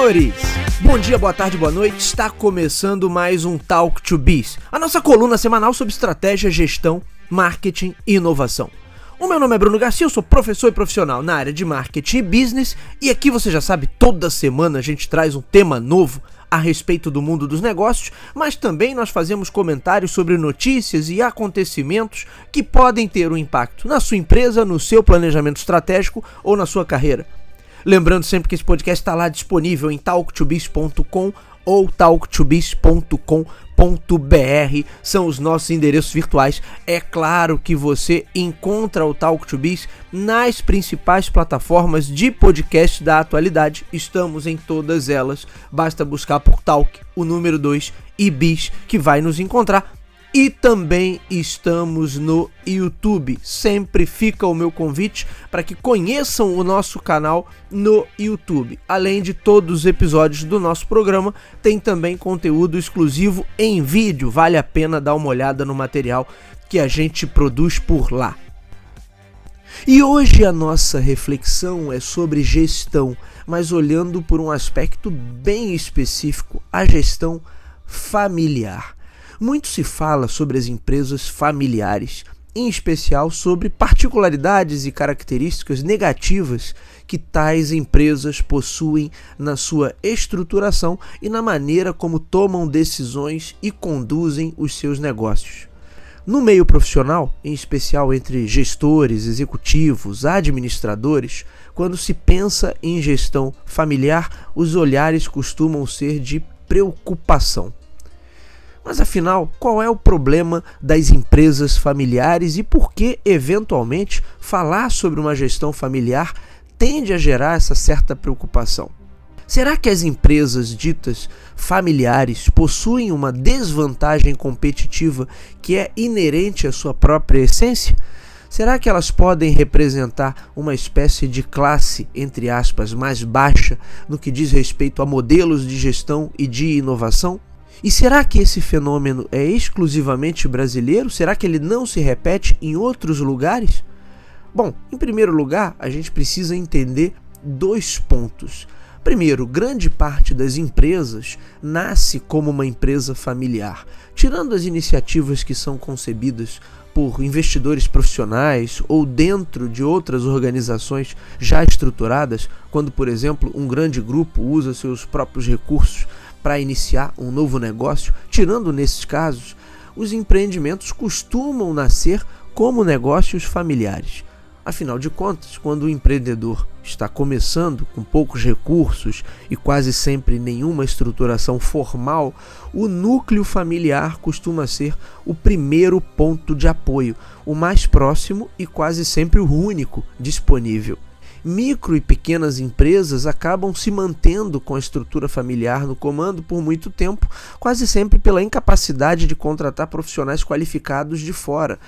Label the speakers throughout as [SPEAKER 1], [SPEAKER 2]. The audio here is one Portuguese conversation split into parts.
[SPEAKER 1] Senhores, bom dia, boa tarde, boa noite. Está começando mais um Talk to Biz, a nossa coluna semanal sobre estratégia, gestão, marketing e inovação. O meu nome é Bruno Garcia, eu sou professor e profissional na área de marketing e business, e aqui você já sabe, toda semana a gente traz um tema novo a respeito do mundo dos negócios, mas também nós fazemos comentários sobre notícias e acontecimentos que podem ter um impacto na sua empresa, no seu planejamento estratégico ou na sua carreira. Lembrando sempre que esse podcast está lá disponível em talktobiz.com ou talktobiz.com.br, são os nossos endereços virtuais. É claro que você encontra o Talk to Biz nas principais plataformas de podcast da atualidade. Estamos em todas elas, basta buscar por Talk, o número 2 e Biz, que vai nos encontrar. E também estamos no YouTube. Sempre fica o meu convite para que conheçam o nosso canal no YouTube. Além de todos os episódios do nosso programa, tem também conteúdo exclusivo em vídeo. Vale a pena dar uma olhada no material que a gente produz por lá. E hoje a nossa reflexão é sobre gestão, mas olhando por um aspecto bem específico, a gestão familiar. Muito se fala sobre as empresas familiares, em especial sobre particularidades e características negativas que tais empresas possuem na sua estruturação e na maneira como tomam decisões e conduzem os seus negócios. No meio profissional, em especial entre gestores, executivos, administradores, quando se pensa em gestão familiar, os olhares costumam ser de preocupação. Mas afinal, qual é o problema das empresas familiares e por que, eventualmente, falar sobre uma gestão familiar tende a gerar essa certa preocupação? Será que as empresas ditas familiares possuem uma desvantagem competitiva que é inerente à sua própria essência? Será que elas podem representar uma espécie de classe, entre aspas, mais baixa no que diz respeito a modelos de gestão e de inovação? E será que esse fenômeno é exclusivamente brasileiro? Será que ele não se repete em outros lugares? Bom, em primeiro lugar, a gente precisa entender dois pontos. Primeiro, grande parte das empresas nasce como uma empresa familiar. Tirando as iniciativas que são concebidas por investidores profissionais ou dentro de outras organizações já estruturadas, quando, por exemplo, um grande grupo usa seus próprios recursos para iniciar um novo negócio, tirando nesses casos, os empreendimentos costumam nascer como negócios familiares. Afinal de contas, quando o empreendedor está começando com poucos recursos e quase sempre nenhuma estruturação formal, o núcleo familiar costuma ser o primeiro ponto de apoio, o mais próximo e quase sempre o único disponível. Micro e pequenas empresas acabam se mantendo com a estrutura familiar no comando por muito tempo, quase sempre pela incapacidade de contratar profissionais qualificados de fora.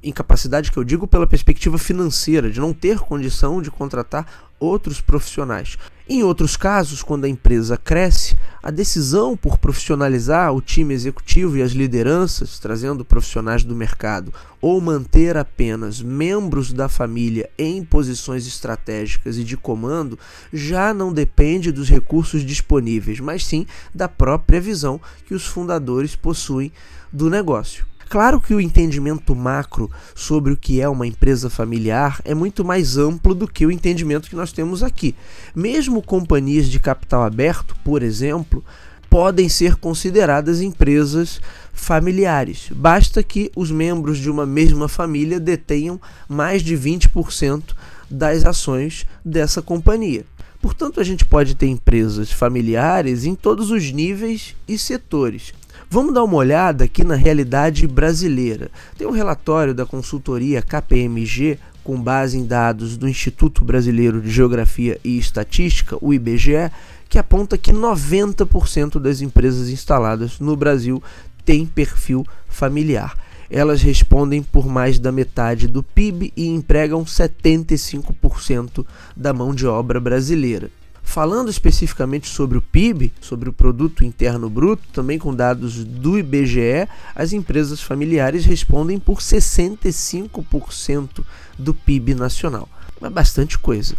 [SPEAKER 1] Incapacidade que eu digo pela perspectiva financeira, de não ter condição de contratar outros profissionais. Em outros casos, quando a empresa cresce, a decisão por profissionalizar o time executivo e as lideranças, trazendo profissionais do mercado, ou manter apenas membros da família em posições estratégicas e de comando, já não depende dos recursos disponíveis, mas sim da própria visão que os fundadores possuem do negócio. Claro que o entendimento macro sobre o que é uma empresa familiar é muito mais amplo do que o entendimento que nós temos aqui. Mesmo companhias de capital aberto, por exemplo, podem ser consideradas empresas familiares. Basta que os membros de uma mesma família detenham mais de 20% das ações dessa companhia. Portanto, a gente pode ter empresas familiares em todos os níveis e setores. Vamos dar uma olhada aqui na realidade brasileira. Tem um relatório da consultoria KPMG, com base em dados do Instituto Brasileiro de Geografia e Estatística, o IBGE, que aponta que 90% das empresas instaladas no Brasil têm perfil familiar. Elas respondem por mais da metade do PIB e empregam 75% da mão de obra brasileira. Falando especificamente sobre o PIB, sobre o Produto Interno Bruto, também com dados do IBGE, as empresas familiares respondem por 65% do PIB nacional. É bastante coisa.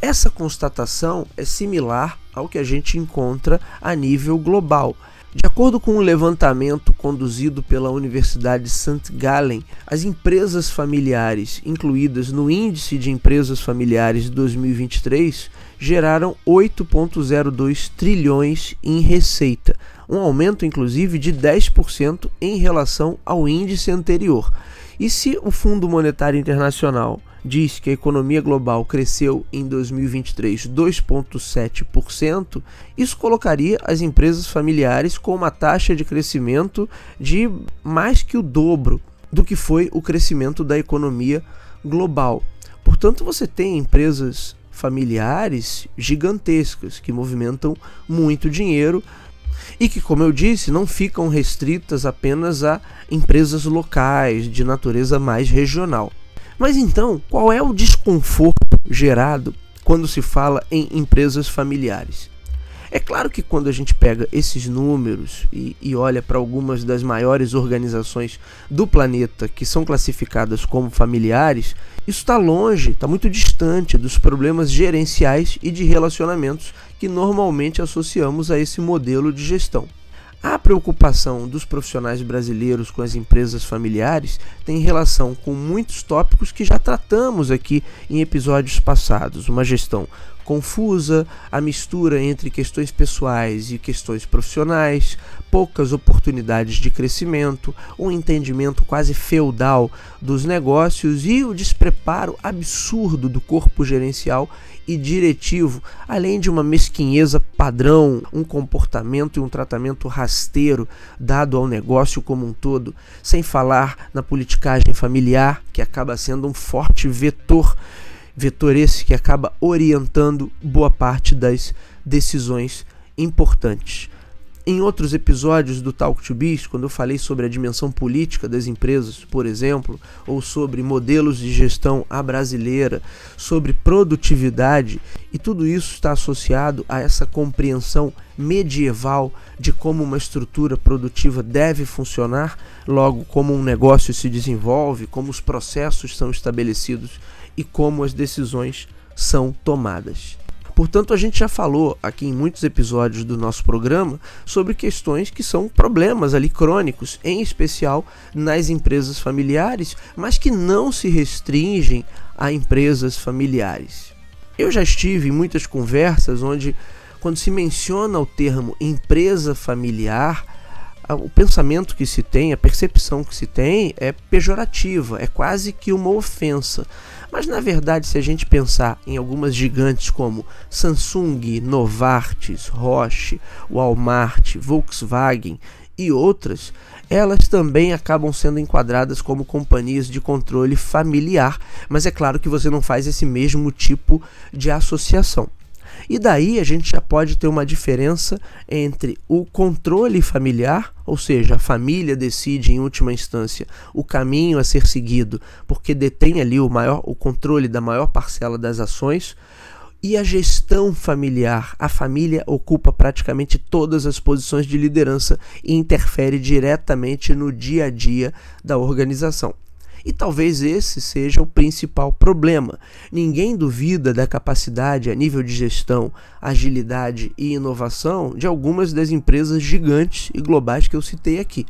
[SPEAKER 1] Essa constatação é similar ao que a gente encontra a nível global. De acordo com um levantamento conduzido pela Universidade St. Gallen, as empresas familiares incluídas no Índice de Empresas Familiares de 2023 geraram 8,02 trilhões em receita, um aumento inclusive de 10% em relação ao índice anterior. E se o Fundo Monetário Internacional diz que a economia global cresceu em 2023 2,7%, isso colocaria as empresas familiares com uma taxa de crescimento de mais que o dobro do que foi o crescimento da economia global. Portanto, você tem empresas familiares gigantescas que movimentam muito dinheiro e que, como eu disse, não ficam restritas apenas a empresas locais de natureza mais regional. Mas então, qual é o desconforto gerado quando se fala em empresas familiares? É claro que quando a gente pega esses números e olha para algumas das maiores organizações do planeta que são classificadas como familiares, isso está longe, está muito distante dos problemas gerenciais e de relacionamentos que normalmente associamos a esse modelo de gestão. A preocupação dos profissionais brasileiros com as empresas familiares tem relação com muitos tópicos que já tratamos aqui em episódios passados. Uma gestão confusa, a mistura entre questões pessoais e questões profissionais, poucas oportunidades de crescimento, um entendimento quase feudal dos negócios e o despreparo absurdo do corpo gerencial e diretivo, além de uma mesquinheza padrão, um comportamento e um tratamento rasteiro dado ao negócio como um todo, sem falar na politicagem familiar, que acaba sendo um forte vetor esse que acaba orientando boa parte das decisões importantes. Em outros episódios do Talk to Biz, quando eu falei sobre a dimensão política das empresas, por exemplo, ou sobre modelos de gestão à brasileira, sobre produtividade, e tudo isso está associado a essa compreensão medieval de como uma estrutura produtiva deve funcionar, logo como um negócio se desenvolve, como os processos são estabelecidos e como as decisões são tomadas. Portanto, a gente já falou aqui em muitos episódios do nosso programa sobre questões que são problemas ali crônicos, em especial nas empresas familiares, mas que não se restringem a empresas familiares. Eu já estive em muitas conversas onde, quando se menciona o termo empresa familiar, o pensamento que se tem, a percepção que se tem é pejorativa, é quase que uma ofensa. Mas na verdade, se a gente pensar em algumas gigantes como Samsung, Novartis, Roche, Walmart, Volkswagen e outras, elas também acabam sendo enquadradas como companhias de controle familiar, mas é claro que você não faz esse mesmo tipo de associação. E daí a gente já pode ter uma diferença entre o controle familiar, ou seja, a família decide em última instância o caminho a ser seguido, porque detém ali o controle da maior parcela das ações, e a gestão familiar. A família ocupa praticamente todas as posições de liderança e interfere diretamente no dia a dia da organização. E talvez esse seja o principal problema. Ninguém duvida da capacidade a nível de gestão, agilidade e inovação de algumas das empresas gigantes e globais que eu citei aqui.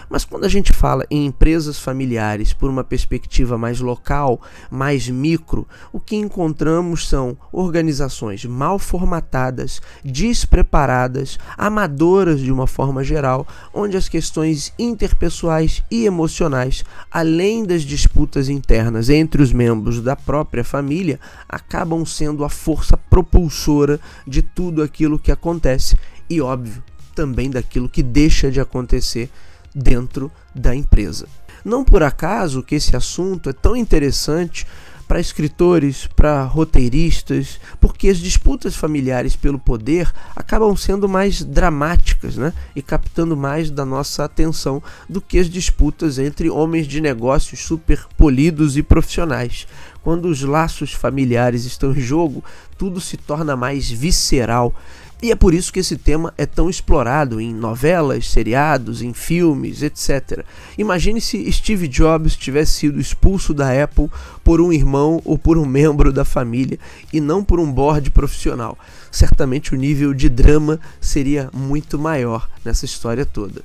[SPEAKER 1] Mas quando a gente fala em empresas familiares por uma perspectiva mais local, mais micro, o que encontramos são organizações mal formatadas, despreparadas, amadoras de uma forma geral, onde as questões interpessoais e emocionais, além das disputas internas entre os membros da própria família, acabam sendo a força propulsora de tudo aquilo que acontece e, óbvio, também daquilo que deixa de acontecer dentro da empresa. Não por acaso que esse assunto é tão interessante para escritores, para roteiristas, porque as disputas familiares pelo poder acabam sendo mais dramáticas, né? E captando mais da nossa atenção do que as disputas entre homens de negócios super polidos e profissionais. Quando os laços familiares estão em jogo, tudo se torna mais visceral E é por isso que esse tema é tão explorado em novelas, seriados, em filmes, etc. Imagine se Steve Jobs tivesse sido expulso da Apple por um irmão ou por um membro da família e não por um board profissional. Certamente o nível de drama seria muito maior nessa história toda.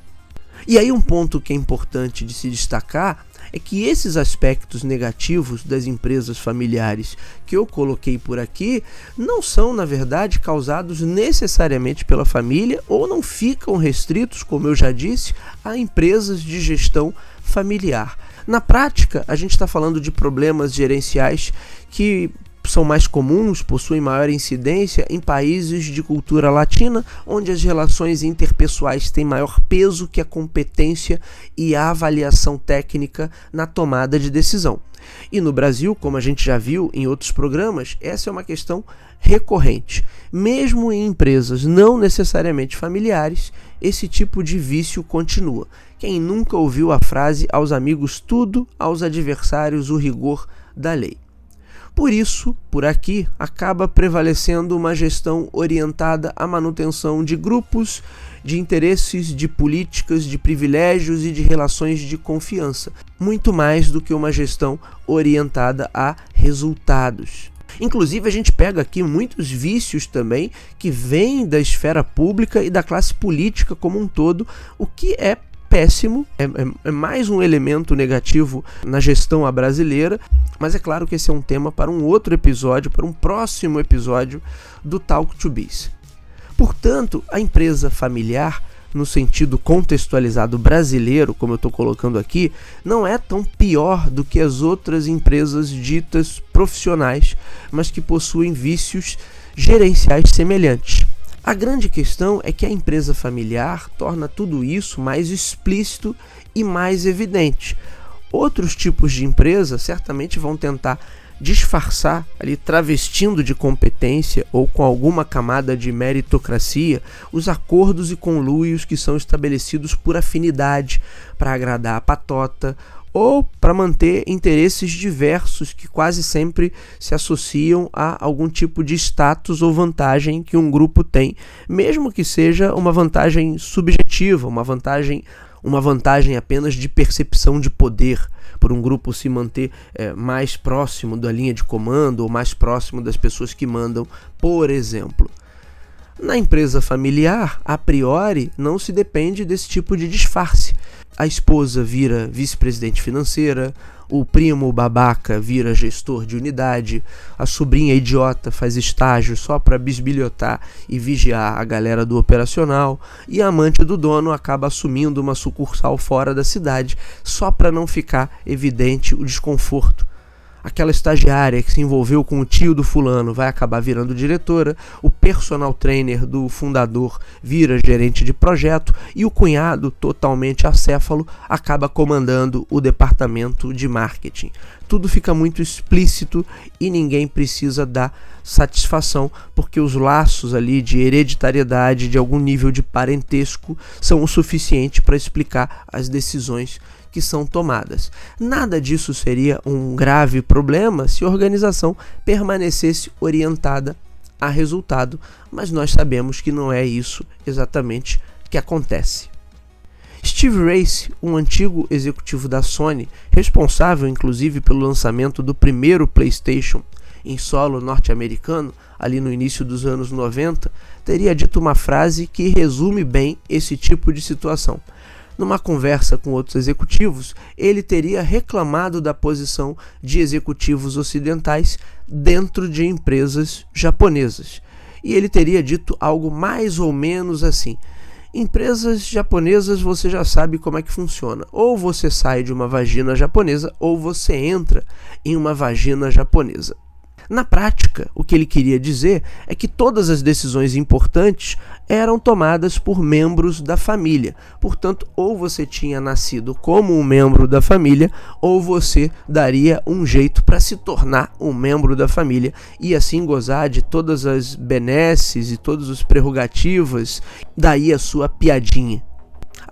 [SPEAKER 1] E aí um ponto que é importante de se destacar é que esses aspectos negativos das empresas familiares que eu coloquei por aqui não são, na verdade, causados necessariamente pela família ou não ficam restritos, como eu já disse, a empresas de gestão familiar. Na prática, a gente está falando de problemas gerenciais que são mais comuns, possuem maior incidência em países de cultura latina, onde as relações interpessoais têm maior peso que a competência e a avaliação técnica na tomada de decisão. E no Brasil, como a gente já viu em outros programas, essa é uma questão recorrente. Mesmo em empresas não necessariamente familiares, esse tipo de vício continua. Quem nunca ouviu a frase "aos amigos tudo, aos adversários o rigor da lei"? Por isso, por aqui, acaba prevalecendo uma gestão orientada à manutenção de grupos, de interesses, de políticas, de privilégios e de relações de confiança, muito mais do que uma gestão orientada a resultados. Inclusive, a gente pega aqui muitos vícios também que vêm da esfera pública e da classe política como um todo, o que é péssimo, é mais um elemento negativo na gestão brasileira, mas é claro que esse é um tema para um outro episódio, para um próximo episódio do Talk to Biz. Portanto, a empresa familiar, no sentido contextualizado brasileiro, como eu estou colocando aqui, não é tão pior do que as outras empresas ditas profissionais, mas que possuem vícios gerenciais semelhantes. A grande questão é que a empresa familiar torna tudo isso mais explícito e mais evidente. Outros tipos de empresa certamente vão tentar disfarçar, ali travestindo de competência ou com alguma camada de meritocracia, os acordos e conluios que são estabelecidos por afinidade para agradar a patota ou para manter interesses diversos que quase sempre se associam a algum tipo de status ou vantagem que um grupo tem, mesmo que seja uma vantagem subjetiva, uma vantagem apenas de percepção de poder, por um grupo se manter mais próximo da linha de comando ou mais próximo das pessoas que mandam, por exemplo. Na empresa familiar, a priori, não se depende desse tipo de disfarce. A esposa vira vice-presidente financeira, o primo babaca vira gestor de unidade, a sobrinha idiota faz estágio só para bisbilhotar e vigiar a galera do operacional, e a amante do dono acaba assumindo uma sucursal fora da cidade só para não ficar evidente o desconforto. Aquela estagiária que se envolveu com o tio do fulano vai acabar virando diretora, o personal trainer do fundador vira gerente de projeto e o cunhado, totalmente acéfalo, acaba comandando o departamento de marketing. Tudo fica muito explícito e ninguém precisa dar satisfação, porque os laços ali de hereditariedade, de algum nível de parentesco, são o suficiente para explicar as decisões que são tomadas. Nada disso seria um grave problema se a organização permanecesse orientada a resultado, mas nós sabemos que não é isso exatamente que acontece. Steve Race, um antigo executivo da Sony, responsável inclusive pelo lançamento do primeiro PlayStation em solo norte-americano, ali no início dos anos 90, teria dito uma frase que resume bem esse tipo de situação. Numa conversa com outros executivos, ele teria reclamado da posição de executivos ocidentais dentro de empresas japonesas. E ele teria dito algo mais ou menos assim: empresas japonesas, você já sabe como é que funciona. Ou você sai de uma vagina japonesa, ou você entra em uma vagina japonesa. Na prática, o que ele queria dizer é que todas as decisões importantes eram tomadas por membros da família. Portanto, ou você tinha nascido como um membro da família, ou você daria um jeito para se tornar um membro da família e assim gozar de todas as benesses e todas as prerrogativas, daí a sua piadinha.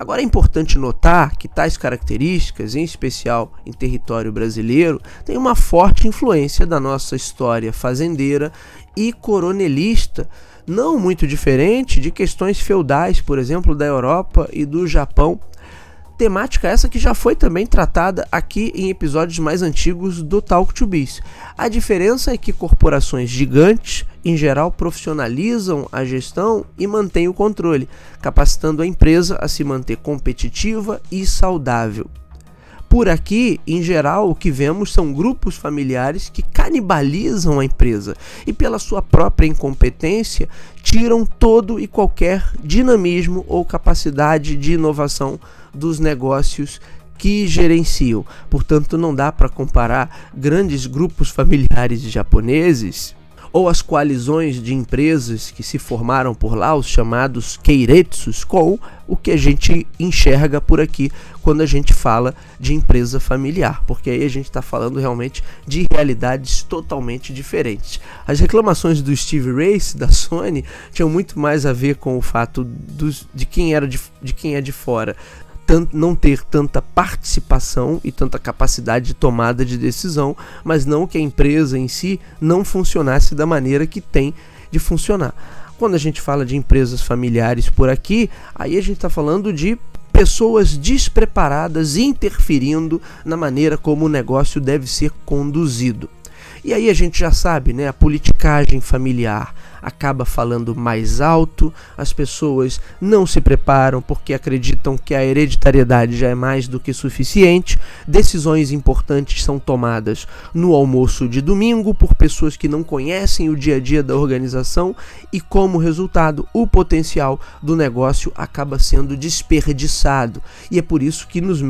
[SPEAKER 1] Agora é importante notar que tais características, em especial em território brasileiro, têm uma forte influência da nossa história fazendeira e coronelista não muito diferente de questões feudais, por exemplo, da Europa e do Japão. Temática essa que já foi também tratada aqui em episódios mais antigos do Talk to Biz. A diferença é que corporações gigantes, em geral, profissionalizam a gestão e mantêm o controle, capacitando a empresa a se manter competitiva e saudável. Por aqui, em geral, o que vemos são grupos familiares que canibalizam a empresa e, pela sua própria incompetência, tiram todo e qualquer dinamismo ou capacidade de inovação dos negócios que gerenciam. Portanto, não dá para comparar grandes grupos familiares japoneses ou as coalizões de empresas que se formaram por lá, os chamados keiretsus, com o que a gente enxerga por aqui quando a gente fala de empresa familiar, porque aí a gente está falando realmente de realidades totalmente diferentes. As reclamações do Steve Race, da Sony, tinham muito mais a ver com o fato de quem é de fora não ter tanta participação e tanta capacidade de tomada de decisão, mas não que a empresa em si não funcionasse da maneira que tem de funcionar. Quando a gente fala de empresas familiares por aqui, aí a gente está falando de pessoas despreparadas interferindo na maneira como o negócio deve ser conduzido. E aí a gente já sabe, né? A politicagem familiar acaba falando mais alto, as pessoas não se preparam porque acreditam que a hereditariedade já é mais do que suficiente, decisões importantes são tomadas no almoço de domingo por pessoas que não conhecem o dia a dia da organização e, como resultado, o potencial do negócio acaba sendo desperdiçado. E é por isso que nos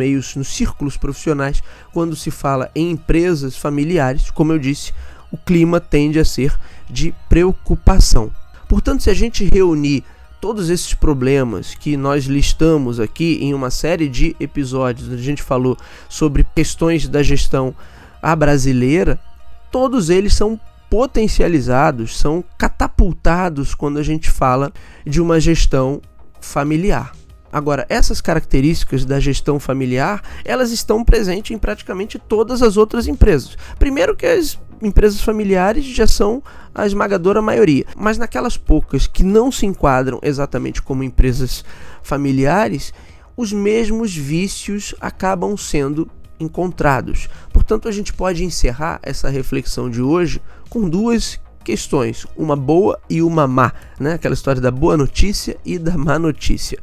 [SPEAKER 1] círculos profissionais, quando se fala em empresas familiares, como eu disse, o clima tende a ser de preocupação. Portanto, se a gente reunir todos esses problemas que nós listamos aqui em uma série de episódios, onde a gente falou sobre questões da gestão brasileira, todos eles são potencializados, são catapultados quando a gente fala de uma gestão familiar. Agora, essas características da gestão familiar, elas estão presentes em praticamente todas as outras empresas. Primeiro que as empresas familiares já são a esmagadora maioria, mas naquelas poucas que não se enquadram exatamente como empresas familiares, os mesmos vícios acabam sendo encontrados. Portanto, a gente pode encerrar essa reflexão de hoje com duas questões, uma boa e uma má, né? Aquela história da boa notícia e da má notícia.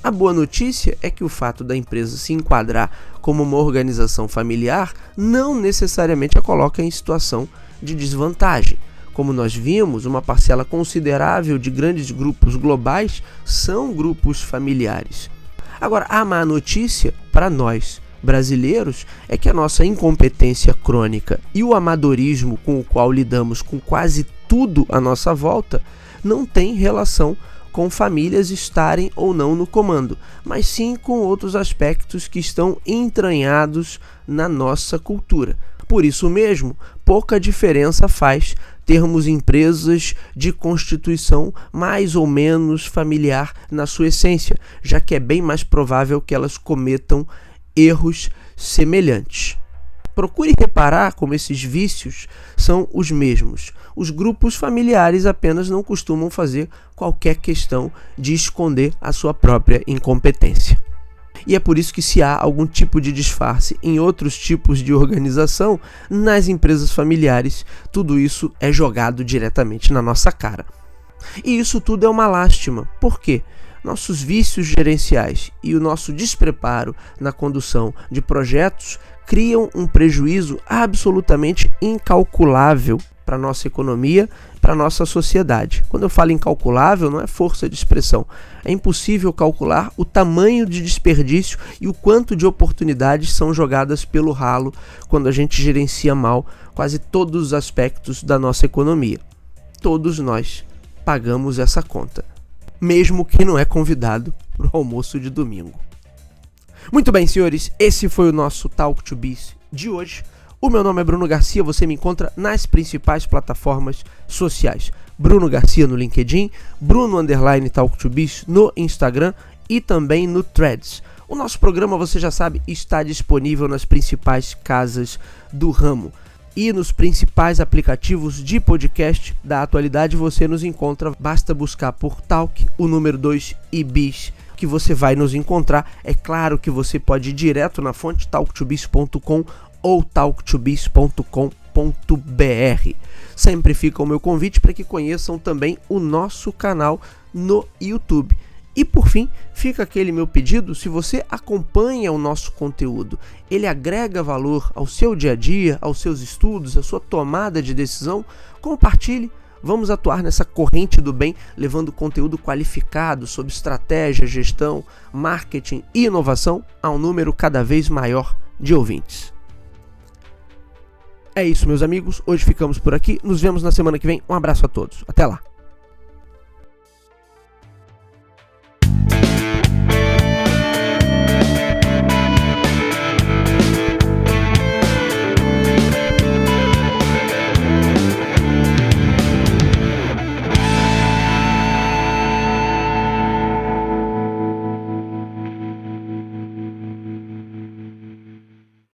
[SPEAKER 1] A boa notícia é que o fato da empresa se enquadrar como uma organização familiar não necessariamente a coloca em situação de desvantagem. Como nós vimos, uma parcela considerável de grandes grupos globais são grupos familiares. Agora, a má notícia para nós brasileiros é que a nossa incompetência crônica e o amadorismo com o qual lidamos com quase tudo à nossa volta não tem relação com famílias estarem ou não no comando, mas sim com outros aspectos que estão entranhados na nossa cultura. Por isso mesmo, pouca diferença faz termos empresas de constituição mais ou menos familiar na sua essência, já que é bem mais provável que elas cometam erros semelhantes. Procure reparar como esses vícios são os mesmos. Os grupos familiares apenas não costumam fazer qualquer questão de esconder a sua própria incompetência. E é por isso que, se há algum tipo de disfarce em outros tipos de organização, nas empresas familiares, tudo isso é jogado diretamente na nossa cara. E isso tudo é uma lástima. Por quê? Nossos vícios gerenciais e o nosso despreparo na condução de projetos criam um prejuízo absolutamente incalculável para a nossa economia, para a nossa sociedade. Quando eu falo incalculável, não é força de expressão. É impossível calcular o tamanho de desperdício e o quanto de oportunidades são jogadas pelo ralo quando a gente gerencia mal quase todos os aspectos da nossa economia. Todos nós pagamos essa conta, mesmo quem não é convidado para o almoço de domingo. Muito bem, senhores, esse foi o nosso Talk to Biz de hoje. O meu nome é Bruno Garcia, você me encontra nas principais plataformas sociais. Bruno Garcia no LinkedIn, Bruno_Talk to Biz no Instagram e também no Threads. O nosso programa, você já sabe, está disponível nas principais casas do ramo. e nos principais aplicativos de podcast da atualidade você nos encontra. Basta buscar por Talk, o número 2 e Biz, que você vai nos encontrar. É claro que você pode ir direto na fonte talktobiz.com ou talktobiz.com.br. Sempre fica o meu convite para que conheçam também o nosso canal no YouTube. E por fim, fica aquele meu pedido: se você acompanha o nosso conteúdo, ele agrega valor ao seu dia a dia, aos seus estudos, à sua tomada de decisão, compartilhe. Vamos atuar nessa corrente do bem, levando conteúdo qualificado sobre estratégia, gestão, marketing e inovação a um número cada vez maior de ouvintes. É isso, meus amigos. Hoje ficamos por aqui. Nos vemos na semana que vem. Um abraço a todos. Até lá.